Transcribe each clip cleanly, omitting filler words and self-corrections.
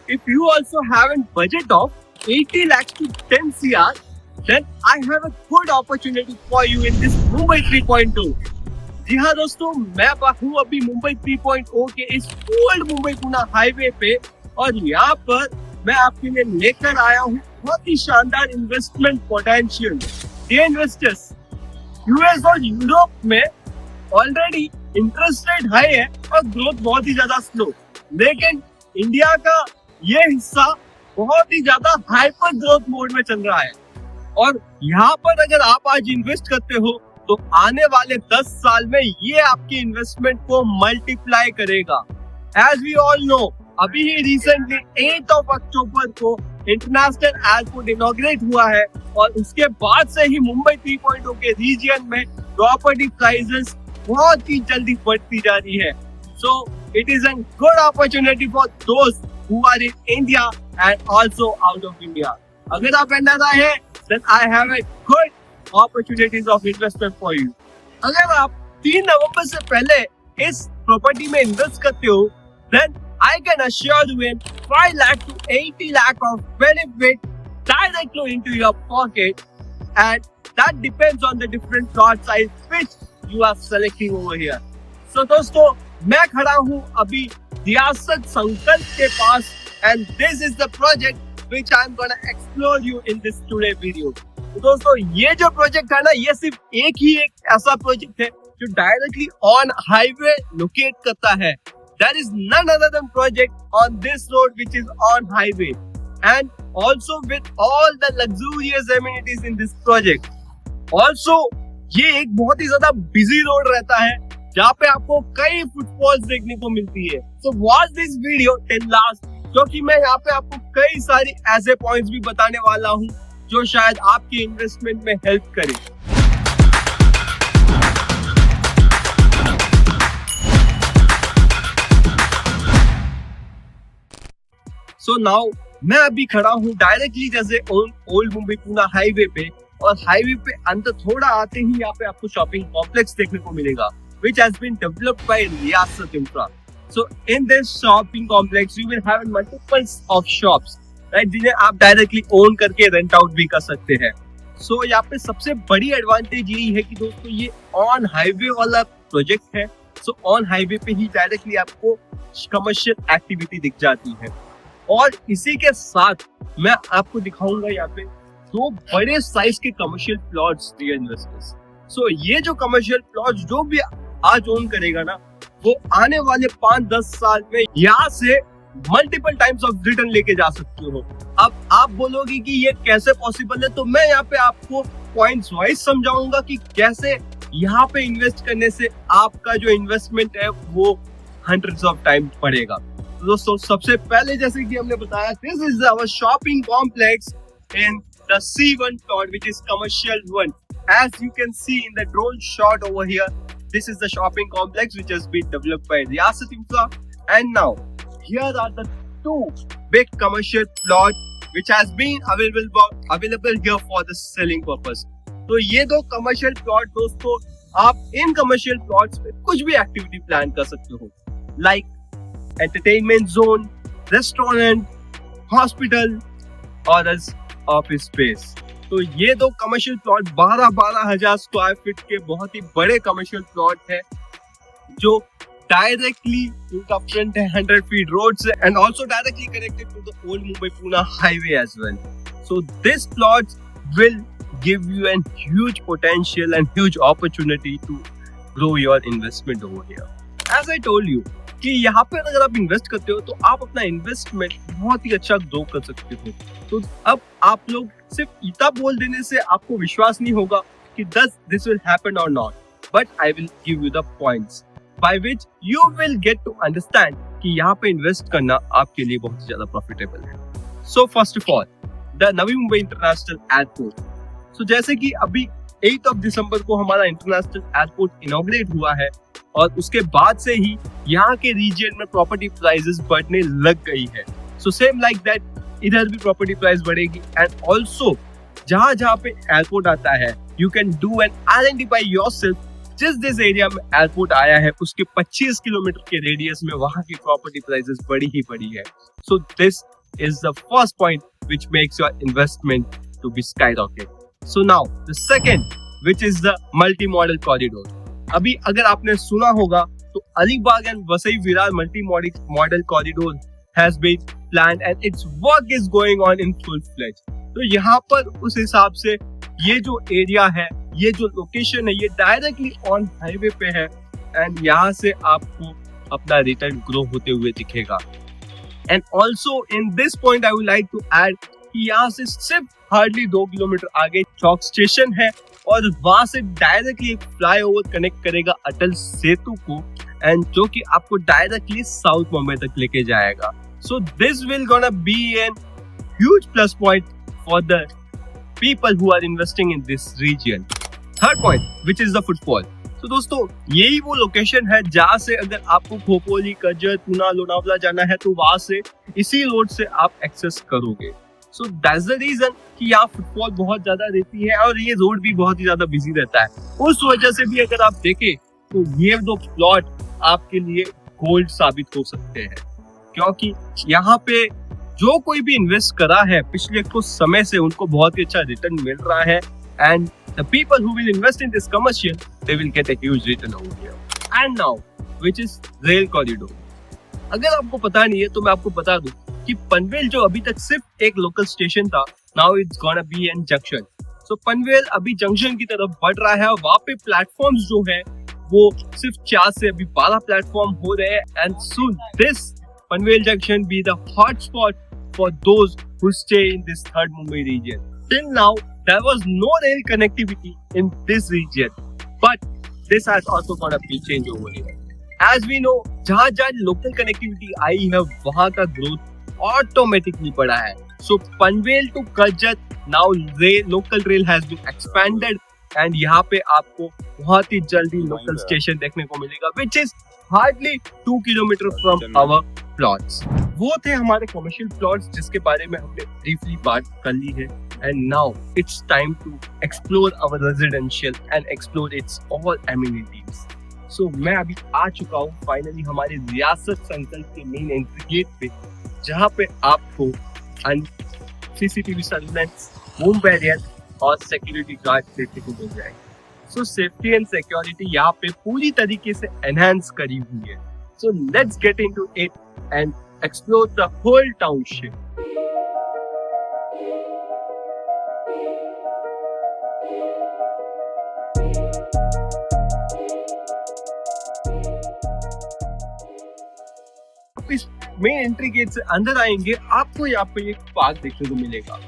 if you also have a budget of 80 lakhs to 10 CR, then I have a good opportunity for you in this Mumbai 3.0. जी हाँ दोस्तों, मैं हूँ अभी मुंबई 3.0 के इस ओल्ड मुंबई पुणे हाईवे पे, और यहाँ पर मैं आपके लिए लेकर आया हूँ बहुत ही शानदार इन्वेस्टमेंट पोटेंशियल। ये इन्वेस्टर्स यूएस और यूरोप में ऑलरेडी इंटरेस्ट रेट हाई है और ग्रोथ बहुत ही ज्यादा स्लो, लेकिन इंडिया का ये हिस्सा बहुत ही ज्यादा हाइपर ग्रोथ मोड में चल रहा है। और यहाँ पर अगर आप आज इन्वेस्ट करते हो तो आने वाले 10 साल में ये आपकी इन्वेस्टमेंट को मल्टीप्लाई करेगा। एज वी ऑल नो, अभी ही रिसेंटली 8 अक्टूबर को इंटरनेशनल एयरपोर्ट इनॉग्रेट हुआ है, और उसके बाद से ही मुंबई 3.0 के रीजन में प्रॉपर्टी प्राइसेस बहुत ही जल्दी बढ़ती जा रही है। So it is an good opportunity for दोस्त who are in India and also out of India. अगर आप एनआरआई है, then I have a good opportunities of investment for you. अगर आप 3 नवंबर से पहले इस प्रॉपर्टी में इन्वेस्ट करते हो, then I can assure you in 5 lakh to 80 lakh of benefit directly into your pocket, and that depends on the different plot size which you are selecting over here. So दोस्तों, मैं खड़ा हूँ अभी रियासत संकल्प के पास, and this is the project which I'm gonna explore you in this today video. तो दोस्तों, ये जो प्रोजेक्ट है ना, ये सिर्फ एक ऐसा प्रोजेक्ट है जो डायरेक्टली ऑन हाईवे लोकेट करता है। There is none other than project on this road which is on highway, and also with all the luxurious amenities in this project. Also, ये एक बहुत ही ज्यादा बिजी रोड रहता है जहाँ पे आपको कई फुटफॉल्स देखने को मिलती है। So watch this video till last, क्योंकि मैं यहाँ पे आपको कई सारी ऐसे पॉइंट्स भी बताने वाला हूँ जो शायद आपके इन्वेस्टमेंट में हेल्प करे। सो नाउ मैं अभी खड़ा हूँ डायरेक्टली जैसे ओल्ड मुंबई पुणे हाईवे पे, और हाईवे पे अंदर थोड़ा आते ही यहाँ पे आपको शॉपिंग कॉम्प्लेक्स देखने को मिलेगा, which has been developed by Riyasat Infra. So in this shopping complex you will have multiples of shops, right, जिन्हें आप डायरेक्टली ओन करके रेंट आउट भी कर सकते हैं। So यहाँ पे सबसे बड़ी एडवांटेज यही है कि दोस्तों ये ऑन हाईवे वाला प्रोजेक्ट है। So ऑन हाईवे पे ही डायरेक्टली आपको कमर्शियल एक्टिविटी दिख जाती है, और इसी के साथ मैं आपको दिखाऊंगा यहाँ पे 2 बड़े साइज के commercial plots dear investors. So ये जो कमर्शियल प्लॉट्स जो भी आज ओन करेगा ना, वो आने वाले 5-10 साल में यहाँ से मल्टीपल टाइम्स ऑफ रिटर्न लेके जा सकते हो। अब आप बोलोगे कि ये कैसे पॉसिबल है, तो मैं यहाँ पे आपको पॉइंट्स वाइज समझाऊंगा कि कैसे यहाँ पे इन्वेस्ट करने से आपका जो इन्वेस्टमेंट है वो हंड्रेड्स ऑफ टाइम्स बढ़ेगा। तो दोस्तों, सबसे पहले जैसे कि हमने बताया, this is our shopping complex in the C1 plot, which is commercial 1. As you can see in the drone shot over here, this is the shopping complex which has been developed by Riyasat Infra, and now here are the 2 big commercial plots which has been available here for the selling purpose. तो ये 2 commercial plot दोस्तों, आप इन commercial plots पे कुछ भी activity plan कर सकते हो, like entertainment zone, restaurant, hospital और ऑफिस स्पेस। तो ये 2 कमर्शियल प्लॉट 12,000 स्क्वायर फीट के बहुत ही बड़े कमर्शियल प्लॉट है, जो डायरेक्टली उनका फ्रंट है 100 फीट रोड से, and also directly connected to the old Mumbai Pune highway as well. So this plot will give you an huge potential and huge opportunity to grow your investment over here. As I told you कि यहाँ पे अगर आप invest करते हो तो आप अपना इन्वेस्टमेंट बहुत ही अच्छा ग्रो कर सकते हो। तो अब आप लोग सिर्फ इतना बोल देने से आपको विश्वास नहीं होगा कि दिस विल हैपन और not, but I will give you the points by which you will get to understand कि यहाँ पे इन्वेस्ट करना आपके लिए बहुत ही ज्यादा प्रॉफिटेबल है। So first of all, the Navi Mumbai international airport. सो जैसे कि अभी 8 दिसंबर को हमारा इंटरनेशनल एयरपोर्ट इनॉग्रेट हुआ है, और उसके बाद से ही यहाँ के रीजन में प्रॉपर्टी प्राइसेस बढ़ने लग गई है। सो सेम लाइक दैट इधर भी प्रॉपर्टी प्राइस बढ़ेगी, एंड ऑल्सो जहाँ जहाँ पे एयरपोर्ट आता है you can do and identify yourself जिस एरिया में एयरपोर्ट आया है उसके 25 किलोमीटर के रेडियस में वहां की प्रॉपर्टी प्राइसेस बढ़ी ही बढ़ी है। So this is the first point which makes your investment to be skyrocket. So now the second, which is the multi-modal corridor. अभी अगर आपने सुना होगा तो Alibag and Vasai Virar multi-modal corridor has been planned and its work is going on in full fledged. तो यहाँ पर उस हिसाब से ये जो एरिया है, ये जो लोकेशन है, ये डायरेक्टली ऑन हाईवे पे है एंड यहाँ से आपको अपना रिटर्न ग्रो होते हुए दिखेगा. And also in this point I would like to add कि यहाँ से सिर्फ हार्डली 2 किलोमीटर आगे चौक स्टेशन है और वहां से डायरेक्टली एक फ्लाईओवर कनेक्ट करेगा अटल सेतु को एंड जो कि आपको डायरेक्टली साउथ मुंबई तक लेके जाएगा. So this will gonna be an huge plus point for the people who are investing in this region. Third point which is the footfall. तो दोस्तों यही वो लोकेशन है जहाँ से अगर आपको खोपोली, कर्जत, पूना, लोनावला जाना है तो वहां से इसी रोड से आप एक्सेस करोगे. सो दैट्स द रीजन कि यहाँ फुटफॉल बहुत ज्यादा रहती है और ये रोड भी बहुत ही ज्यादा बिजी रहता है. उस वजह से भी अगर आप देखें तो ये 2 प्लॉट आपके लिए गोल्ड साबित हो सकते हैं क्योंकि यहाँ पे जो कोई भी इन्वेस्ट करा है पिछले कुछ समय से उनको बहुत ही अच्छा रिटर्न मिल रहा है and the people who will invest in this commercial they will get a huge return over here. And now which is rail corridor. अगर आपको पता नहीं है तो मैं आपको बता दूं कि पनवेल जो अभी तक सिर्फ एक लोकल स्टेशन था, now it's gonna be an junction. So Panvel अभी जंक्शन की तरफ बढ़ रहा है और वहाँ पे प्लेटफॉर्म्स जो है वो सिर्फ 4 से अभी 12 प्लेटफॉर्म हो रहे हैं and soon this Panvel junction be the hotspot for those who stay in this third Mumbai region. Till now there was no rail connectivity in this region, but this has also got a big change over here. As we know, जहाँ local connectivity आई है वहाँ का growth automatically बढ़ा है. So Panvel to Karjat now local rail has been expanded and यहाँ पे आपको बहुत ही जल्दी local station देखने को मिलेगा, which is hardly 2 kilometers from our plots. वो थे हमारे कमर्शियल प्लॉट्स जिसके बारे में हमने ब्रीफली बात कर ली है and now it's time to explore our residential and explore its all amenities. So मैं अभी आ चुका हूँ फाइनली हमारे रियासत सर्कल के मेन एंट्री गेट पे जहाँ पे आपको सीसीटीवी सर्विलेंस, बूम बैरियर और सिक्योरिटी गार्ड देखने को मिल जाएंगे. सो सेफ्टी एंड सिक्योरिटी यहाँ पे पूरी तरीके से एनहांस करी हुई है. So let's get into it and explore the whole township. इस मेन एंट्री गेट से अंदर आएंगे आपको यहाँ पे एक पार्क देखने को मिलेगा.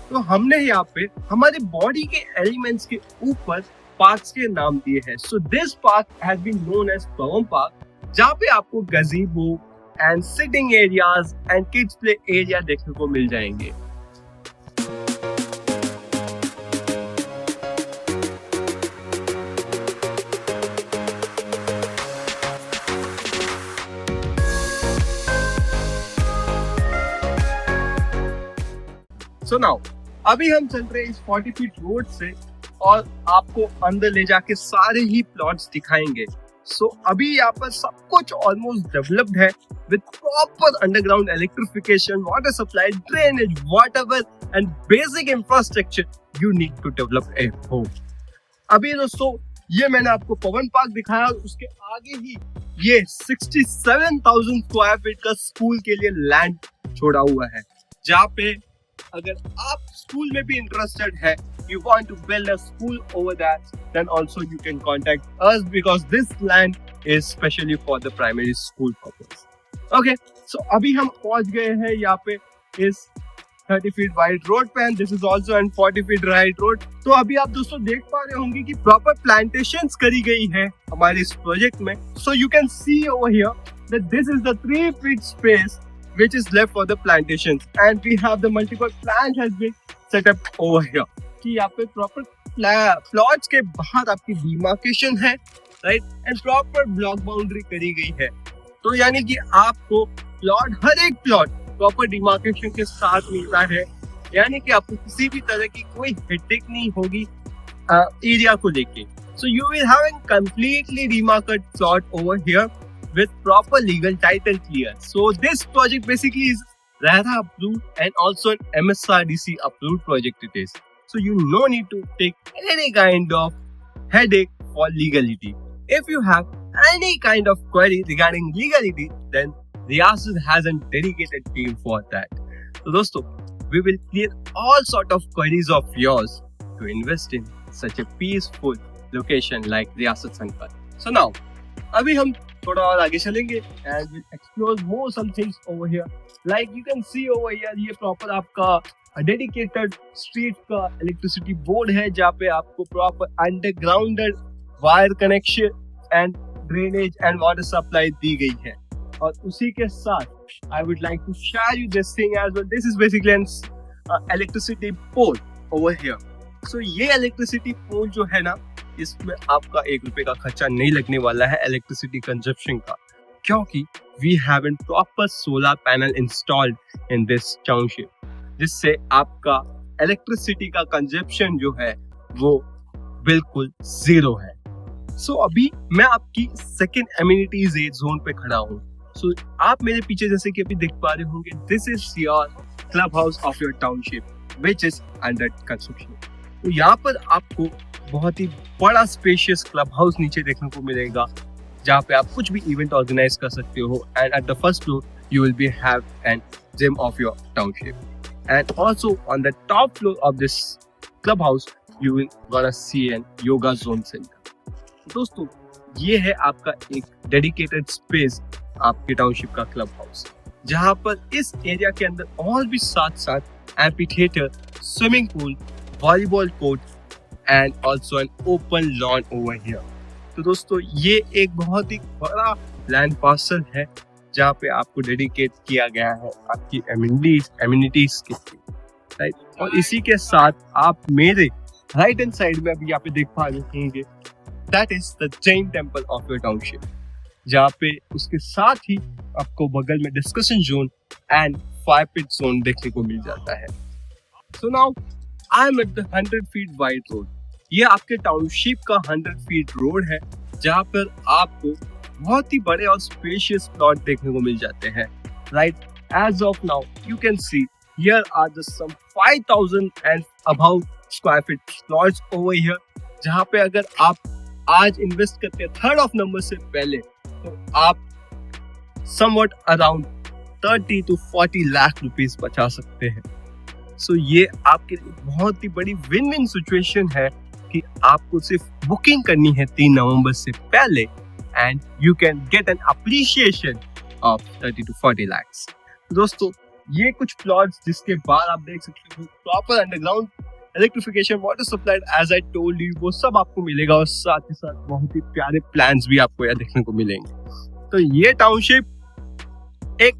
तो हमने यहाँ पे हमारे बॉडी के एलिमेंट्स के ऊपर पार्क्स के नाम दिए हैं. So this park has been known as Pawan park जहाँ पे आपको गजीबो and sitting areas and kids play area देखने को मिल जाएंगे. So now अभी हम चल रहे हैं इस 40 फीट रोड से और आपको अंदर ले जाके सारे ही प्लॉट्स दिखाएंगे. सो अभी यहाँ पर सब कुछ ऑलमोस्ट डेवलप्ड है with proper underground electrification, water supply, drainage, whatever and basic infrastructure you need to develop a home. अभी दोस्तों ये मैंने आपको पवन पार्क दिखाया और उसके आगे ही ये 67,000 स्क्वायर फीट का स्कूल के लिए लैंड छोड़ा हुआ है जहाँ पे अगर आप स्कूल में भी इंटरेस्टेड है, you want to build a school over that, then also you can contact us because this land is specially for the primary school purpose. Okay, so अभी हम पहुंच गए हैं यहाँ पे इस 30 फीट वाइड रोड पे and this is also an 40 feet right road. तो अभी आप दोस्तों देख पा रहे होंगे कि प्रॉपर प्लांटेशंस करी गई है हमारे इस प्रोजेक्ट में. So you can C over here that this is the 3 feet space which is left for the plantations and we have the multiple plant has been set up over here. कि यहाँ पे proper plots के बाहर आपकी demarcation है right and proper block boundary करी गई है. तो यानी कि आपको प्लॉट हर एक प्लॉट प्रॉपर डिमार्केशन के साथ मिलता है, यानी कि आपको किसी भी तरह की कोई हेडेक नहीं होगी एरिया को लेके. So you will have an completely demarcated plot over here with proper legal title clear. So this project basically is RERA approved and also an MSRDC approved project it is. So you no need to take any kind of headache for legality. If you have any kind of query regarding legality, then Riyasat has a dedicated team for that. So दोस्तों, we will clear all sort of queries of yours to invest in such a peaceful location like Riyasat Sankat. So now, अभी हम थोड़ा और आगे चलेंगे and we'll explore more some things over here. Like you can see over here, ये proper आपका dedicated street का electricity board है जहाँ पे आपको proper undergrounded wire connection and drainage and water supply दी गई है. और उसी के साथ I would like to share you this thing as well. This is basically an electricity pole over here. So ये इलेक्ट्रिसिटी पोल जो है ना, इसमें आपका 1 रुपए का खर्चा नहीं लगने वाला है इलेक्ट्रिसिटी कंजप्शन का, क्योंकि we have an proper solar panel installed in this township, जिससे आपका इलेक्ट्रिसिटी का कंजप्शन जो है वो बिल्कुल जीरो है. सो अभी मैं आपकी सेकेंड एमिनिटीज जोन पे खड़ा हूँ. सो आप मेरे पीछे जैसे कि अभी देख पा रहे होंगे, this is your club house of your township which is under construction. तो यहाँ पर आपको बहुत ही बड़ा स्पेशियस क्लब हाउस नीचे देखने को मिलेगा, जहाँ पे आप कुछ भी इवेंट ऑर्गेनाइज कर सकते हो. And at the first floor you will be have an gym of your township. And also on the top floor of this clubhouse, you will gonna see an yoga zone center. दोस्तों, ये है आपका एक dedicated space आपके township का club house, जहाँ पर इस एरिया के अंदर और भी साथ amphi theatre, swimming pool, volleyball court and also an open lawn over here. तो दोस्तों, ये एक बहुत ही बड़ा लैंड पार्सल है जहाँ पे आपको डेडिकेट किया गया है आपकी एमिनिटीज के लिए, राइट. और इसी के साथ आप मेरे राइट हैंड साइड में अभी यहाँ पे देख पा रहे होंगे, that is the Jain temple of your township, जहाँ पे उसके साथ ही आपको बगल में discussion zone and fire pit zone देखने को मिल जाता है. So now I am at the 100 feet wide road. ये आपके टाउनशिप का 100 फीट रोड है, जहाँ पर आपको बहुत ही बड़े और स्पेशियस प्लॉट देखने को मिल जाते हैं, right. As of now you can see here are just some 5000 and about square feet plots over here, जहाँ पे अगर आप आज इन्वेस्ट करते हैं 3rd ऑफ नवंबर से पहले, तो आप somewhat around 30 to 40 lakh rupees बचा सकते हैं. सो ये आपके लिए बहुत ही बड़ी विन विन सिचुएशन है कि आपको सिर्फ बुकिंग करनी है 3 नवंबर से पहले and you can get an appreciation of 30 to 40 lakhs. दोस्तों, ये कुछ प्लॉट्स जिसके बाद आप देख सकते हो proper underground electrification, water supply, as I told you, वो सब आपको मिलेगा. और साथ ही साथ बहुत ही प्यारे प्लान्स भी आपको यहाँ देखने को मिलेंगे. तो ये टाउनशिप एक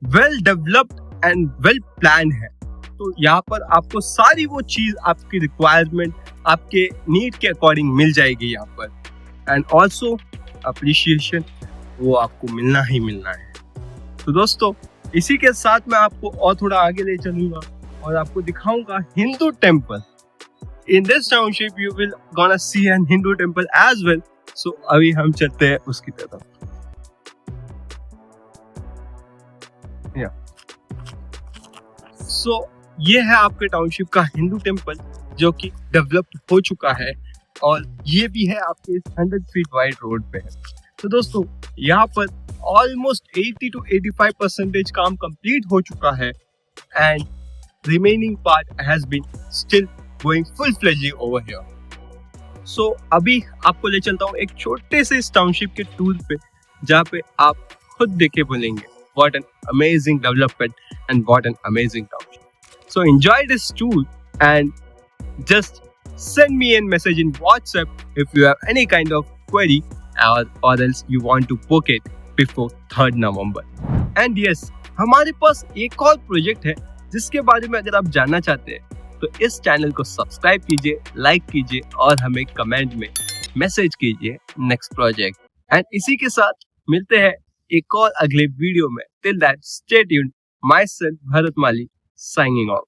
well developed and well plan है. तो यहाँ पर आपको सारी वो चीज आपकी रिक्वायरमेंट, आपके नीड के अकॉर्डिंग मिल जाएगी यहाँ पर. एंड ऑल्सो अप्रिशिएशन वो आपको मिलना ही मिलना है. तो दोस्तों, इसी के साथ मैं आपको और थोड़ा आगे ले चलूंगा और आपको दिखाऊंगा Hindu temple. In this township you will gonna see an Hindu temple as well. So अभी हम चलते हैं उसकी तरफ. सो ये है आपके टाउनशिप का हिंदू टेम्पल, जो कि डेवलप हो चुका है, और ये भी है आपके इस 100 फीट वाइड रोड पे है. तो दोस्तों, यहाँ पर ऑलमोस्ट 80 to 85% काम कंप्लीट हो चुका है, and remaining part has been still going full fledging over here. So अभी आपको ले चलता हूँ एक छोटे से इस टाउनशिप के टूर पे, जहाँ पे आप खुद देखे बोलेंगे what an amazing development and what an amazing township. So enjoy this tour and just send me a message in WhatsApp if you have any kind of query, or else you want to book it before 3rd November. And yes, हमारे पास एक और project है जिसके बारे में अगर आप जानना चाहते हैं, तो इस चैनल को सब्सक्राइब कीजिए, लाइक कीजिए और हमें कमेंट में मैसेज कीजिए नेक्स्ट प्रोजेक्ट. एंड इसी के साथ मिलते हैं एक और अगले वीडियो में. Till that, stay tuned. My self Bharat Mali, signing off.